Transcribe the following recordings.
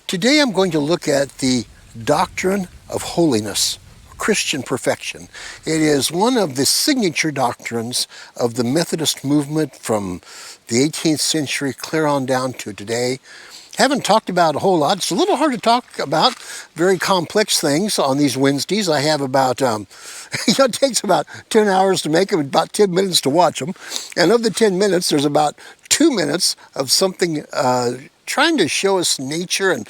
Today I'm going to look at the doctrine of holiness, Christian perfection. It is one of the signature doctrines of the Methodist movement from the 18th century clear on down to today. Haven't talked about a whole lot. It's a little hard to talk about very complex things on these Wednesdays. I have about, it takes about 10 hours to make them, about 10 minutes to watch them. And of the 10 minutes, there's about 2 minutes of something trying to show us nature and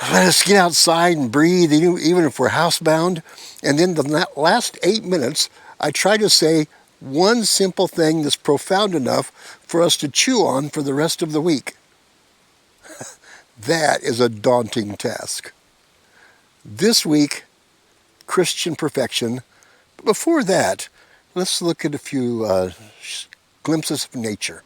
let us get outside and breathe, even if we're housebound. And then the last 8 minutes, I try to say one simple thing that's profound enough for us to chew on for the rest of the week. That is a daunting task. This week, Christian perfection. But before that, let's look at a few glimpses of nature.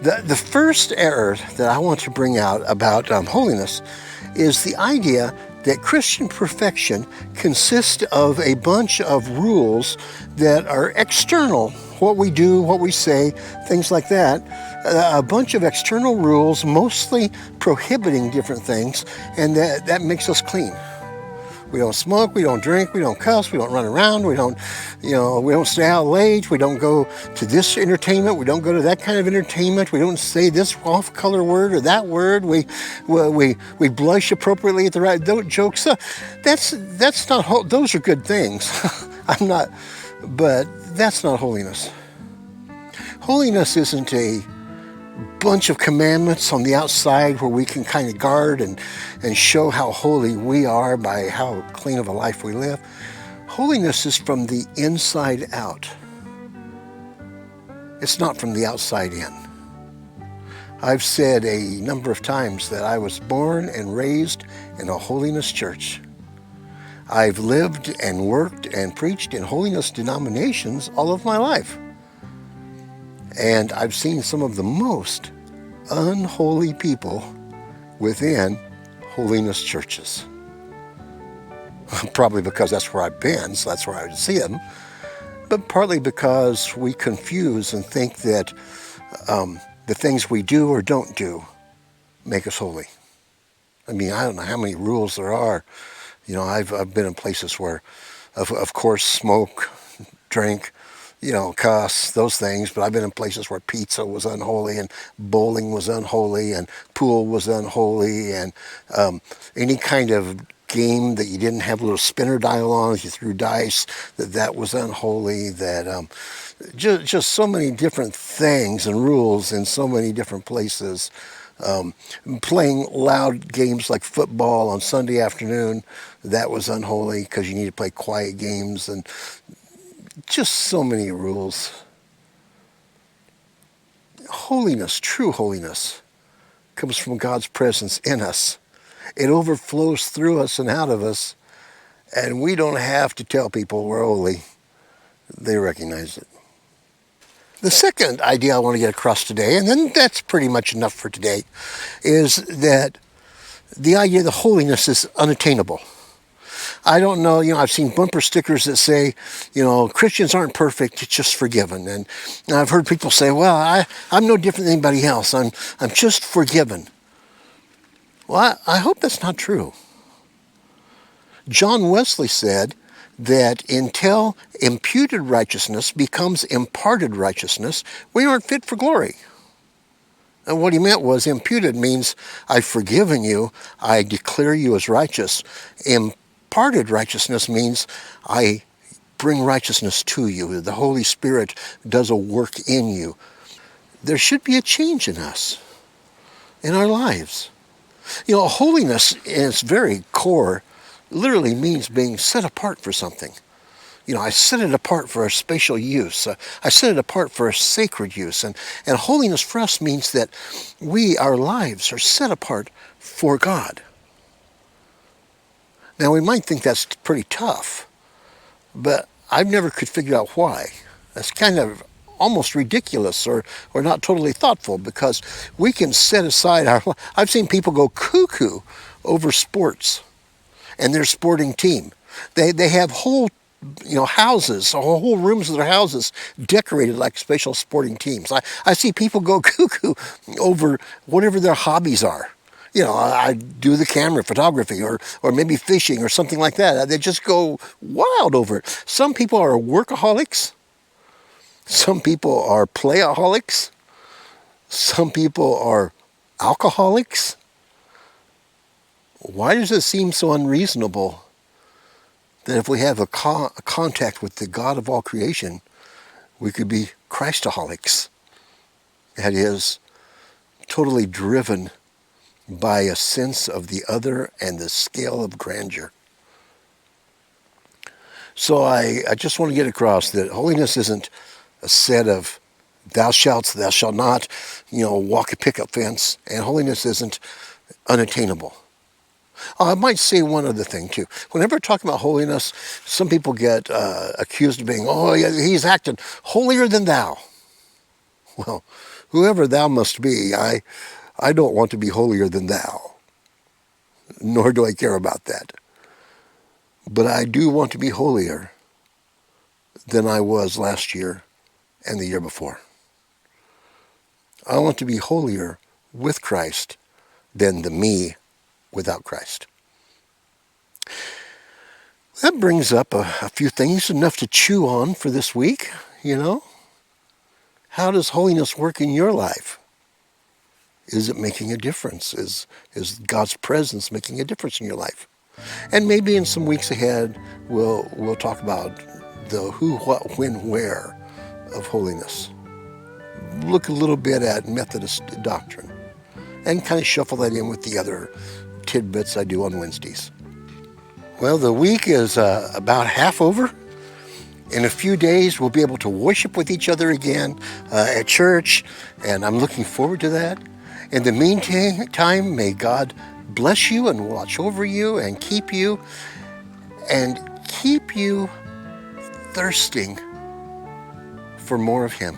The first error that I want to bring out about holiness is the idea that Christian perfection consists of a bunch of rules that are external, what we do, what we say, things like that. A bunch of external rules, mostly prohibiting different things, and that makes us clean. We don't smoke, we don't drink, we don't cuss, we don't run around, we don't stay out late, we don't go to this entertainment, we don't go to that kind of entertainment, we don't say this off-color word or that word, we blush appropriately at the right jokes. That's not, those are good things. But that's not holiness. Holiness isn't a bunch of commandments on the outside where we can kind of guard and show how holy we are by how clean of a life we live. Holiness is from the inside out. It's not from the outside in. I've said a number of times that I was born and raised in a holiness church. I've lived and worked and preached in holiness denominations all of my life. And I've seen some of the most unholy people within holiness churches. Probably because that's where I've been, so that's where I would see them. But partly because we confuse and think that the things we do or don't do make us holy. I mean, I don't know how many rules there are. I've been in places where, of course, smoke, drink, cuss, those things, but I've been in places where pizza was unholy and bowling was unholy and pool was unholy and any kind of game that you didn't have a little spinner dial on as you threw dice, that was unholy, that just so many different things and rules in so many different places. Playing loud games like football on Sunday afternoon, that was unholy because you need to play quiet games, and just so many rules. Holiness, true holiness, comes from God's presence in us It overflows through us and out of us, and we don't have to tell people we're holy. They recognize it. The second idea I want to get across today, and then that's pretty much enough for today, is that the idea that holiness is unattainable. I don't know, I've seen bumper stickers that say, Christians aren't perfect, it's just forgiven. And I've heard people say, well, I'm no different than anybody else. I'm just forgiven. Well, I hope that's not true. John Wesley said that until imputed righteousness becomes imparted righteousness, we aren't fit for glory. And what he meant was imputed means I've forgiven you, I declare you as righteous. Imparted righteousness means I bring righteousness to you. The Holy Spirit does a work in you. There should be a change in us, in our lives. Holiness in its very core literally means being set apart for something. I set it apart for a spatial use. I set it apart for a sacred use. And holiness for us means that our lives are set apart for God. Now, we might think that's pretty tough, but I've never could figure out why. That's kind of almost ridiculous or not totally thoughtful, because we can set aside I've seen people go cuckoo over sports and their sporting team. They have whole houses, whole rooms of their houses decorated like special sporting teams. I see people go cuckoo over whatever their hobbies are. I do the camera photography or maybe fishing or something like that. They just go wild over it. Some people are workaholics. Some people are playaholics. Some people are alcoholics. Why does it seem so unreasonable that if we have a contact with the God of all creation, we could be Christaholics? That is, totally driven by a sense of the other and the scale of grandeur. So I just want to get across that holiness isn't a set of thou shalt, thou shalt not, walk a pickup fence, and holiness isn't unattainable. I might say one other thing too. Whenever I talk about holiness, some people get accused of being, yeah, he's acting holier than thou. Well, whoever thou must be, I don't want to be holier than thou, nor do I care about that. But I do want to be holier than I was last year and the year before. I want to be holier with Christ than the me without Christ. That brings up a few things, enough to chew on for this week, How does holiness work in your life? Is it making a difference? Is God's presence making a difference in your life? And maybe in some weeks ahead, we'll talk about the who, what, when, where of holiness. Look a little bit at Methodist doctrine and kind of shuffle that in with the other tidbits I do on Wednesdays. Well, the week is about half over. In a few days, we'll be able to worship with each other again at church, and I'm looking forward to that. In the meantime, may God bless you and watch over you and keep you thirsting for more of Him.